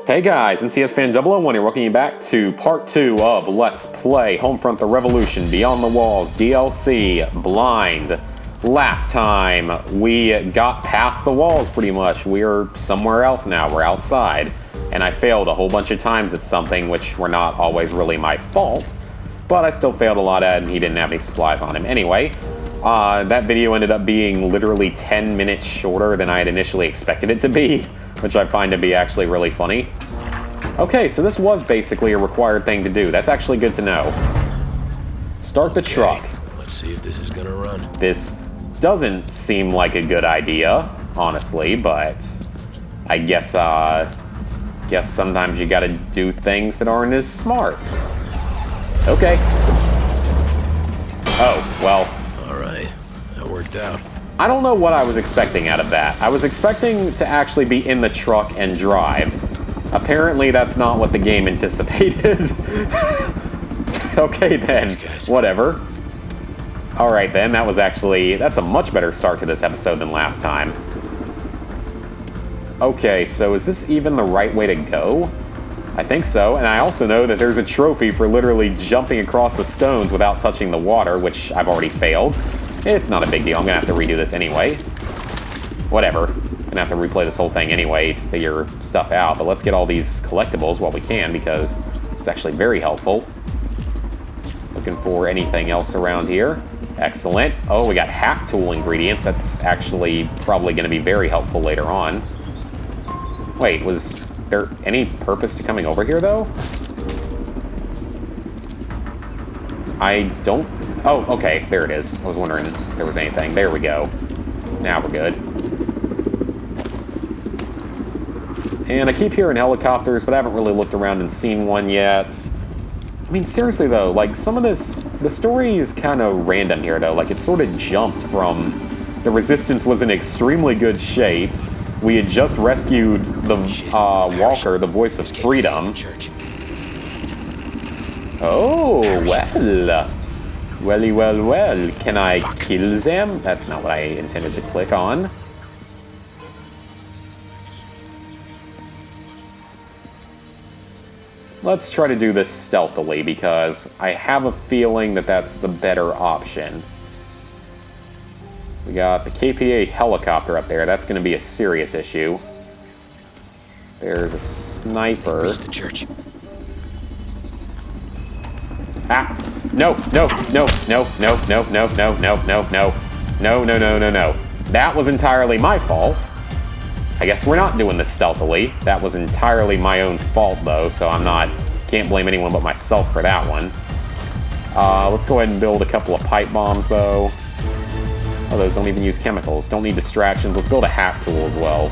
Hey guys, NCS Fan 001 here, welcoming you back to part 2 of Let's Play Homefront the Revolution, Beyond the Walls, DLC, Blind. Last time, we got past the walls pretty much. We're somewhere else now, we're outside. And I failed a whole bunch of times at something, which were not always really my fault. But I still failed a lot at it, and he didn't have any supplies on him. Anyway, that video ended up being literally 10 minutes shorter than I had initially expected it to be, which I find to be actually really funny. Okay, so this was basically a required thing to do. That's actually good to know. Start the truck. Let's see if this is gonna run. This doesn't seem like a good idea, honestly, but I guess sometimes you gotta do things that aren't as smart. Okay. Oh, well. Alright, that worked out. I don't know what I was expecting out of that. I was expecting to actually be in the truck and drive. Apparently that's not what the game anticipated. Okay then, Thanks, whatever. Alright then, that's a much better start to this episode than last time. Okay, so is this even the right way to go? I think so, and I also know that there's a trophy for literally jumping across the stones without touching the water, which I've already failed. It's not a big deal, I'm gonna have to redo this anyway. Whatever. I'm gonna have to replay this whole thing anyway to figure stuff out, but let's get all these collectibles while we can, because it's actually very helpful. Looking for anything else around here. Excellent. Oh, we got hack tool ingredients. That's actually probably gonna be very helpful later on. Wait, was there any purpose to coming over here, though? I don't... Oh, okay, there it is. I was wondering if there was anything. There we go. Now we're good. And I keep hearing helicopters, but I haven't really looked around and seen one yet. I mean, seriously, though, like, some of this... The story is kind of random here, though. Like, it sort of jumped from... The Resistance was in extremely good shape. We had just rescued the Walker, the voice of freedom. Oh, well. Welly, well. Can I kill them? That's not what I intended to click on. Let's try to do this stealthily, because I have a feeling that that's the better option. We got the KPA helicopter up there. That's going to be a serious issue. There's a sniper. Reach the church. Ah! No. That was entirely my fault. I guess we're not doing this stealthily. That was entirely my own fault, though, so can't blame anyone but myself for that one. Let's go ahead and build a couple of pipe bombs, though. Oh, those don't even use chemicals. Don't need distractions. Let's build a hack tool as well.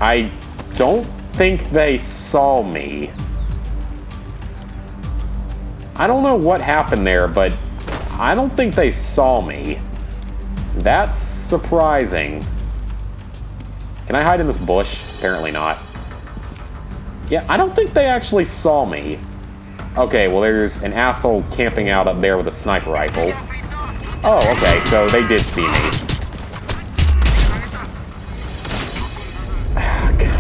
I don't think they saw me. I don't know what happened there, but I don't think they saw me. That's surprising. Can I hide in this bush? Apparently not. Yeah, I don't think they actually saw me. Okay, well, there's an asshole camping out up there with a sniper rifle. Oh, okay, so they did see me.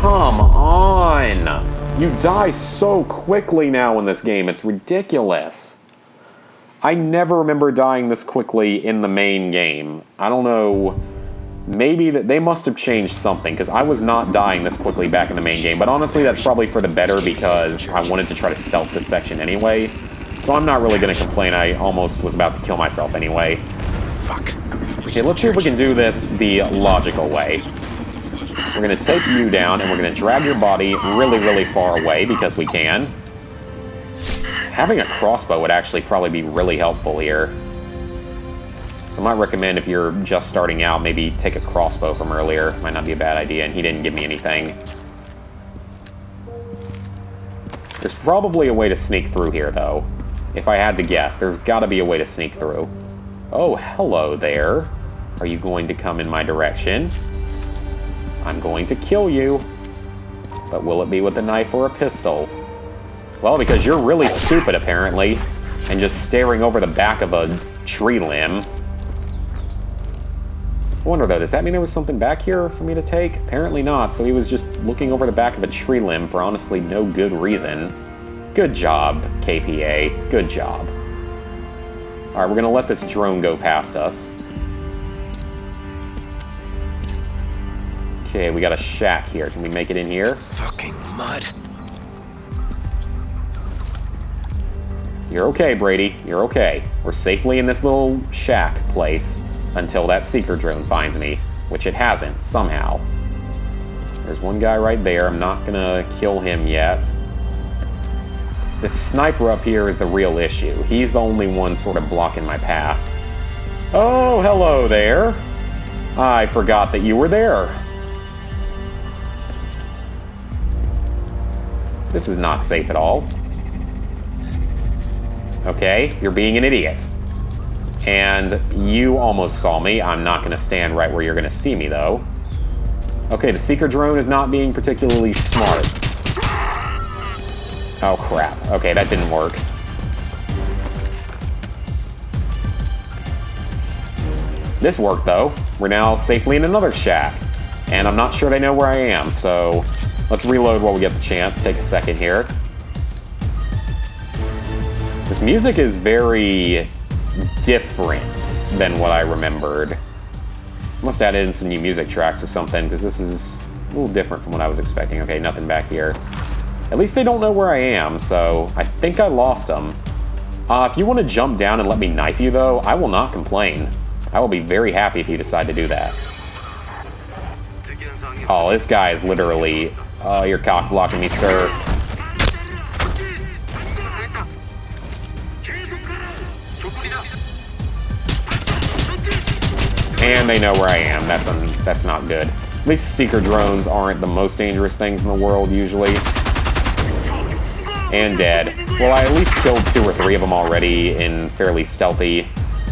Come on! You die so quickly now in this game, it's ridiculous. I never remember dying this quickly in the main game. I don't know... Maybe they must have changed something, because I was not dying this quickly back in the main game. But honestly, that's probably for the better, because I wanted to try to stealth this section anyway. So I'm not really going to complain. I almost was about to kill myself anyway. Fuck. Okay, let's see if we can do this the logical way. We're going to take you down, and we're going to drag your body really, really far away, because we can. Having a crossbow would actually probably be really helpful here. So I might recommend, if you're just starting out, maybe take a crossbow from earlier. Might not be a bad idea, and he didn't give me anything. There's probably a way to sneak through here, though. If I had to guess, there's gotta be a way to sneak through. Oh, hello there. Are you going to come in my direction? I'm going to kill you. But will it be with a knife or a pistol? Well, because you're really stupid, apparently, and just staring over the back of a tree limb. I wonder though, does that mean there was something back here for me to take? Apparently not, so he was just looking over the back of a tree limb for honestly no good reason. Good job, KPA. Good job. Alright, we're gonna let this drone go past us. Okay, we got a shack here. Can we make it in here? Fucking mud. You're okay, Brady. You're okay. We're safely in this little shack place until that seeker drone finds me, which it hasn't, somehow. There's one guy right there. I'm not gonna kill him yet. This sniper up here is the real issue. He's the only one sort of blocking my path. Oh, hello there. I forgot that you were there. This is not safe at all. Okay, you're being an idiot. And you almost saw me. I'm not going to stand right where you're going to see me, though. Okay, the seeker drone is not being particularly smart. Oh, crap. Okay, that didn't work. This worked, though. We're now safely in another shack. And I'm not sure they know where I am, so let's reload while we get the chance. Take a second here. This music is very different than what I remembered. Must add in some new music tracks or something, because this is a little different from what I was expecting. Okay, nothing back here. At least they don't know where I am, so I think I lost them. If you want to jump down and let me knife you, though, I will not complain. I will be very happy if you decide to do that. Oh, this guy is literally... Oh, you're cock blocking me, sir. And they know where I am. That's not good. At least seeker drones aren't the most dangerous things in the world, usually. And dead. Well, I at least killed 2 or 3 of them already in fairly stealthy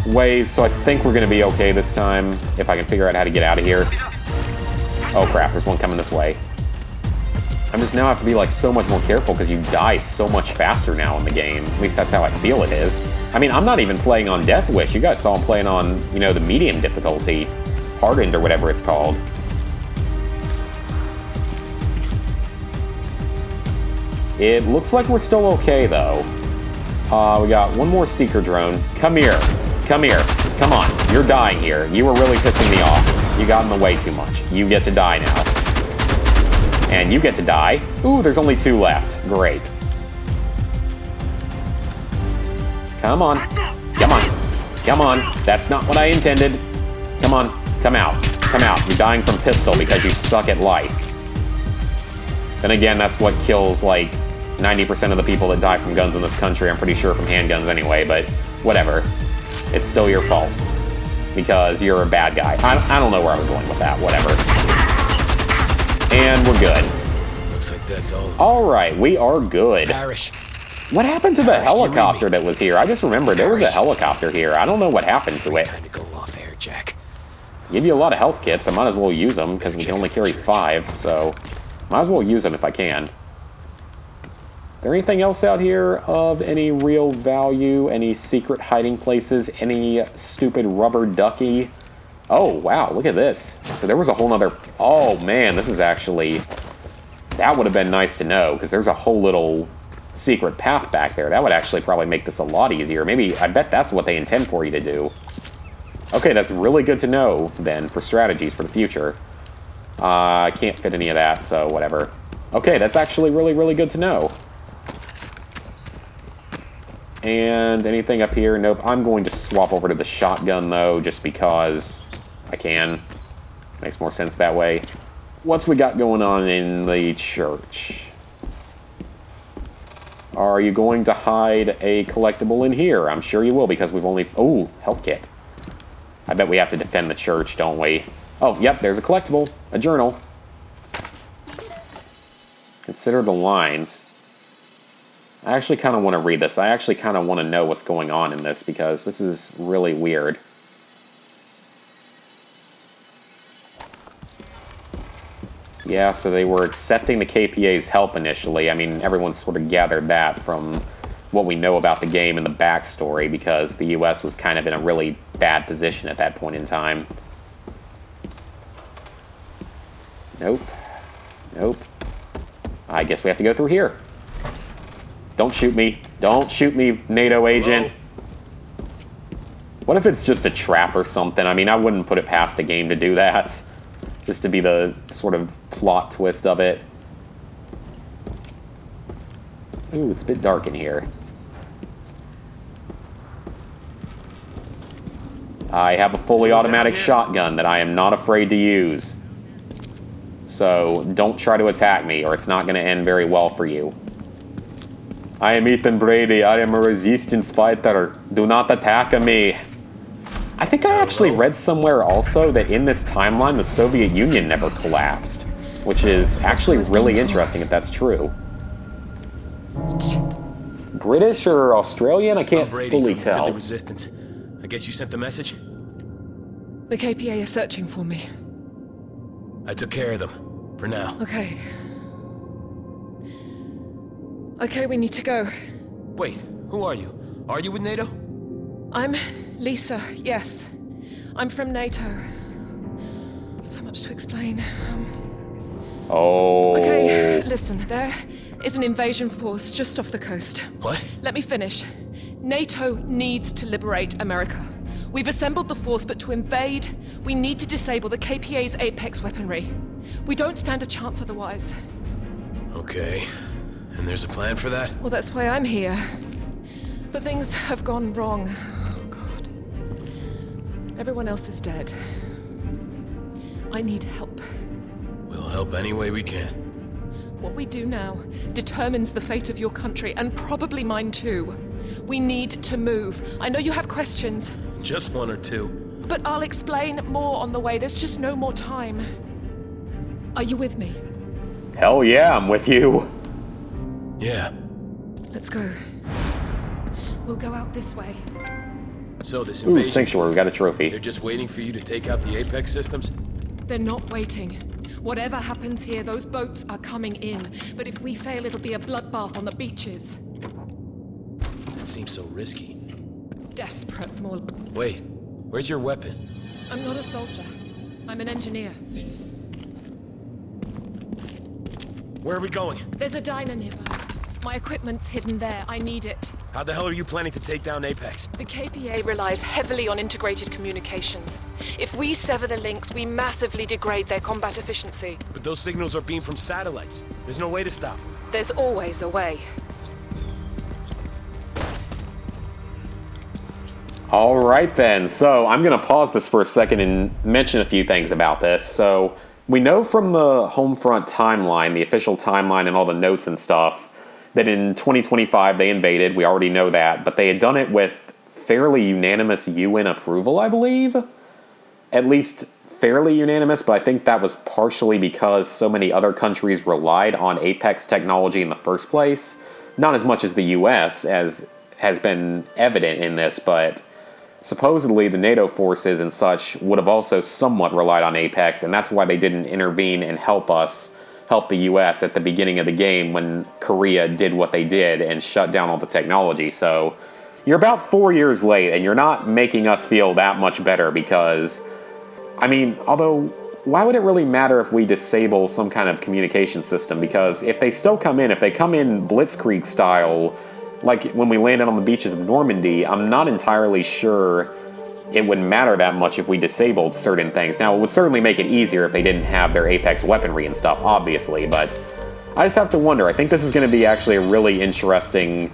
ways, so I think we're going to be okay this time, if I can figure out how to get out of here. Oh crap, there's one coming this way. I just now have to be like so much more careful because you die so much faster now in the game. At least that's how I feel it is. I mean, I'm not even playing on Death Wish. You guys saw him playing on, you know, the medium difficulty. Hardened or whatever it's called. It looks like we're still okay, though. We got one more seeker drone. Come here. Come here. Come on. You're dying here. You were really pissing me off. You got in the way too much. You get to die now. And you get to die. Ooh, there's only 2 left. Great. Come on. Come on. Come on. That's not what I intended. Come on. Come out. Come out. You're dying from pistol because you suck at life. Then again, that's what kills, like, 90% of the people that die from guns in this country. I'm pretty sure from handguns anyway, but whatever. It's still your fault. Because you're a bad guy. I don't know where I was going with that. Whatever. And we're good. Looks like that's all. Alright, we are good. Parrish. What happened to the Parrish, helicopter that was here? I just remembered there was a helicopter here. I don't know what happened to it. Time to go off air, Jack. Give you a lot of health kits. I might as well use them because we can only carry 5, so might as well use them if I can. There anything else out here of any real value? Any secret hiding places? Any stupid rubber ducky? Oh, wow, look at this. So there was a whole nother... Oh, man, this is actually... That would have been nice to know, because there's a whole little secret path back there. That would actually probably make this a lot easier. Maybe, I bet that's what they intend for you to do. Okay, that's really good to know, then, for strategies for the future. I can't fit any of that, so whatever. Okay, that's actually really, really good to know. And anything up here? Nope. I'm going to swap over to the shotgun, though, just because I can. Makes more sense that way. What's we got going on in the church? Are you going to hide a collectible in here? I'm sure you will, because we've only... Oh, health kit. I bet we have to defend the church, don't we? Oh, yep, there's a collectible. A journal. Consider the lines. I actually kind of want to read this. I actually kind of want to know what's going on in this, because this is really weird. Yeah, so they were accepting the KPA's help initially. I mean, everyone sort of gathered that from what we know about the game and the backstory, because the US was kind of in a really bad position at that point in time. Nope. Nope. I guess we have to go through here. Don't shoot me. Don't shoot me, NATO agent. Hello? What if it's just a trap or something? I mean, I wouldn't put it past a game to do that. Just to be the sort of plot twist of it. Ooh, it's a bit dark in here. I have a fully automatic shotgun that I am not afraid to use. So, don't try to attack me, or it's not going to end very well for you. I am Ethan Brady. I am a resistance fighter. Do not attack me. I think I actually read somewhere also that in this timeline, the Soviet Union never collapsed. Which is actually really interesting if that's true. British or Australian? I can't fully tell. Resistance. I guess you sent the message? The KPA are searching for me. I took care of them. For now. Okay. Okay, we need to go. Wait, who are you? Are you with NATO? I'm Lisa, yes. I'm from NATO. So much to explain. Oh. Okay, listen, there is an invasion force just off the coast. What? Let me finish. NATO needs to liberate America. We've assembled the force, but to invade, we need to disable the KPA's Apex weaponry. We don't stand a chance otherwise. Okay. And there's a plan for that? Well, that's why I'm here. But things have gone wrong. Oh, God. Everyone else is dead. I need help. We'll help any way we can. What we do now determines the fate of your country, and probably mine too. We need to move. I know you have questions. Just one or two. But I'll explain more on the way. There's just no more time. Are you with me? Hell yeah, I'm with you. Yeah. Let's go. We'll go out this way. So this Ooh, invasion... Sanctuary, we got a They're trophy. just waiting for you to take out the Apex systems? They're not waiting. Whatever happens here, those boats are coming in. But if we fail, it'll be a bloodbath on the beaches. That seems so risky. Desperate, more. Wait, where's your weapon? I'm not a soldier. I'm an engineer. Where are we going? There's a diner nearby. My equipment's hidden there. I need it. How the hell are you planning to take down Apex? The KPA relies heavily on integrated communications. If we sever the links, we massively degrade their combat efficiency. But those signals are beamed from satellites. There's no way to stop. There's always a way. All right then, so I'm going to pause this for a second and mention a few things about this. So we know from the Homefront timeline, the official timeline and all the notes and stuff, that in 2025 they invaded. We already know that, but they had done it with fairly unanimous UN approval, I believe. At least fairly unanimous, but I think that was partially because so many other countries relied on Apex technology in the first place. Not as much as the US, as has been evident in this, but supposedly the NATO forces and such would have also somewhat relied on Apex, and that's why they didn't intervene and help the US at the beginning of the game when Korea did what they did and shut down all the technology. So you're about 4 years late, and you're not making us feel that much better because, I mean, although, why would it really matter if we disable some kind of communication system? Because if they still come in, if they come in Blitzkrieg style, like when we landed on the beaches of Normandy, I'm not entirely sure it would matter that much if we disabled certain things. Now, it would certainly make it easier if they didn't have their Apex weaponry and stuff, obviously, but I just have to wonder. I think this is going to be actually a really interesting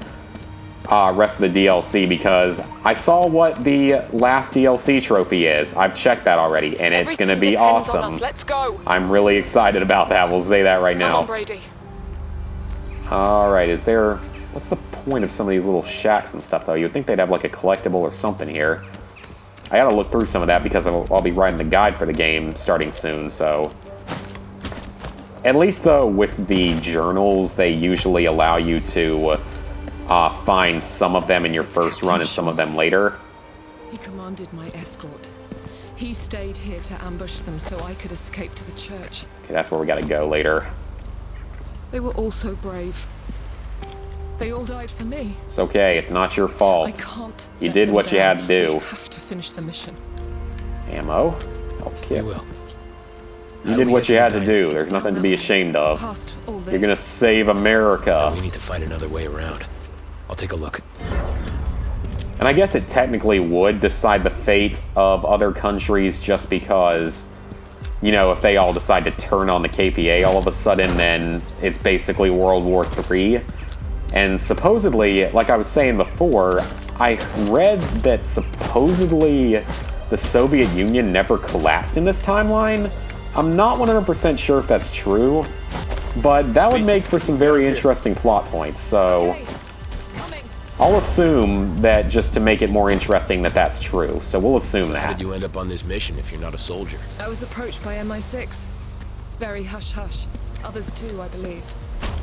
rest of the DLC, because I saw what the last DLC trophy is. I've checked that already, and it's going to be awesome. Let's go. I'm really excited about that. We'll say that right now. Come on, Brady. Alright, what's the point of some of these little shacks and stuff, though? You'd think they'd have like a collectible or something here. I gotta look through some of that because I'll be writing the guide for the game starting soon, so... At least, though, with the journals, they usually allow you to find some of them in your first run and some of them later. He commanded my escort. He stayed here to ambush them so I could escape to the church. Okay, that's where we gotta go later. They were all so brave. They all died for me. It's okay, it's not your fault. I can't. You did what you had to do. We have to finish the mission. Ammo? Okay. We will. You did what you had to do. There's nothing to be ashamed of. Past all this. You're gonna save America. We need to find another way around. I'll take a look. And I guess it technically would decide the fate of other countries just because, you know, if they all decide to turn on the KPA all of a sudden, then it's basically World War III. And supposedly, like I was saying before, I read that supposedly the Soviet Union never collapsed in this timeline. I'm not 100% sure if that's true, but that would make for some very interesting plot points, so I'll assume that just to make it more interesting that that's true, so we'll assume that. How did you end up on this mission if you're not a soldier? I was approached by MI6. Very hush-hush. Others too, I believe.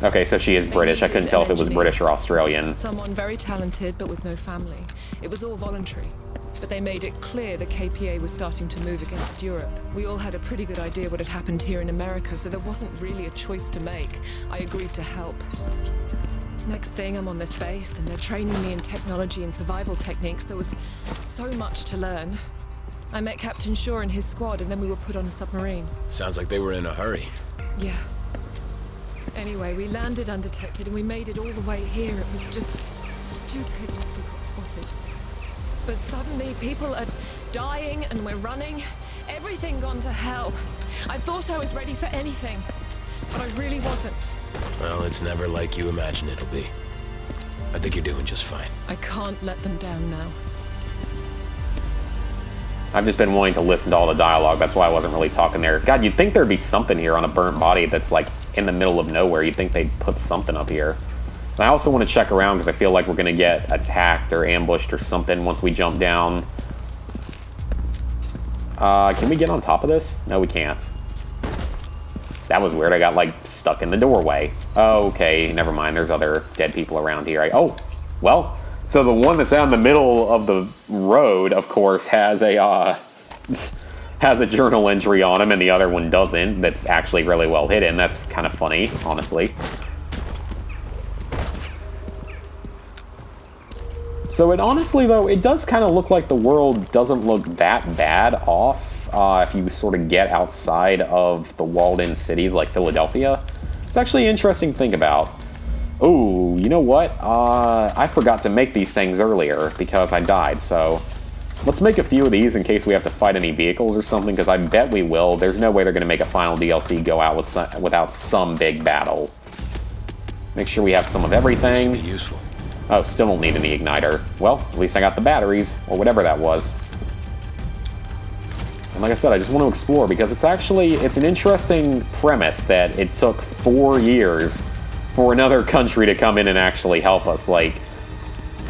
Okay, so she is British. I couldn't tell if it was British or Australian. Someone very talented, but with no family. It was all voluntary. But they made it clear the KPA was starting to move against Europe. We all had a pretty good idea what had happened here in America, so there wasn't really a choice to make. I agreed to help. Next thing, I'm on this base, and they're training me in technology and survival techniques. There was so much to learn. I met Captain Shaw and his squad, and then we were put on a submarine. Sounds like they were in a hurry. Yeah. Anyway, we landed undetected, and we made it all the way here. It was just stupid that we got spotted. But suddenly, people are dying, and we're running. Everything gone to hell. I thought I was ready for anything, but I really wasn't. Well, it's never like you imagine it'll be. I think you're doing just fine. I can't let them down now. I've just been wanting to listen to all the dialogue, that's why I wasn't really talking there. God, you'd think there'd be something here on a burnt body that's like in the middle of nowhere. You'd think they'd put something up here. And I also want to check around because I feel like we're going to get attacked or ambushed or something once we jump down. Can we get on top of this? No, we can't. That was weird. I got, like, stuck in the doorway. Oh, okay. Never mind. There's other dead people around here. Oh, well. So the one that's out in the middle of the road, of course, has a journal entry on him, and the other one doesn't. That's actually really well hidden. That's kind of funny, honestly. So it honestly, though, it does kind of look like the world doesn't look that bad off if you sort of get outside of the walled-in cities like Philadelphia. It's actually an interesting to think about. Oh, you know what? I forgot to make these things earlier because I died, so let's make a few of these in case we have to fight any vehicles or something, because I bet we will. There's no way they're going to make a final DLC go out without some big battle. Make sure we have some of everything. This could be useful. Oh, still don't need any igniter. Well, at least I got the batteries, or whatever that was. And like I said, I just want to explore, because it's an interesting premise that it took 4 years for another country to come in and actually help us. Like,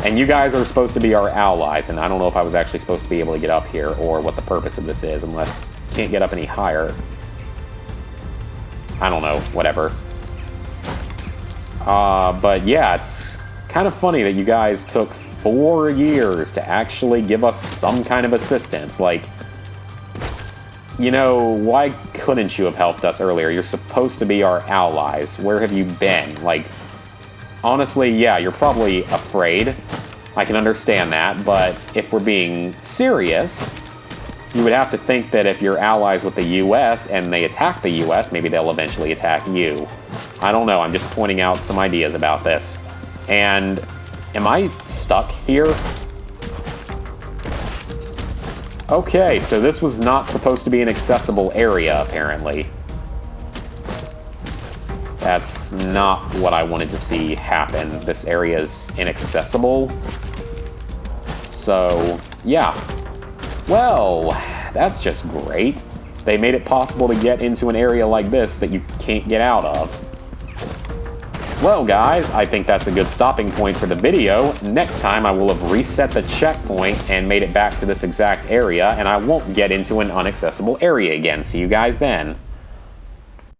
and you guys are supposed to be our allies, and I don't know if I was actually supposed to be able to get up here, or what the purpose of this is, unless I can't get up any higher. I don't know, whatever. But yeah, it's kind of funny that you guys took 4 years to actually give us some kind of assistance. Like, you know, why couldn't you have helped us earlier? You're supposed to be our allies. Where have you been? Like, honestly, yeah, you're probably afraid. I can understand that, but if we're being serious, you would have to think that if you're allies with the US and they attack the US, maybe they'll eventually attack you. I don't know, I'm just pointing out some ideas about this. And am I stuck here? Okay, so this was not supposed to be an accessible area, apparently. That's not what I wanted to see happen. This area is inaccessible. So, yeah. Well, that's just great. They made it possible to get into an area like this that you can't get out of. Well, guys, I think that's a good stopping point for the video. Next time, I will have reset the checkpoint and made it back to this exact area, and I won't get into an inaccessible area again. See you guys then.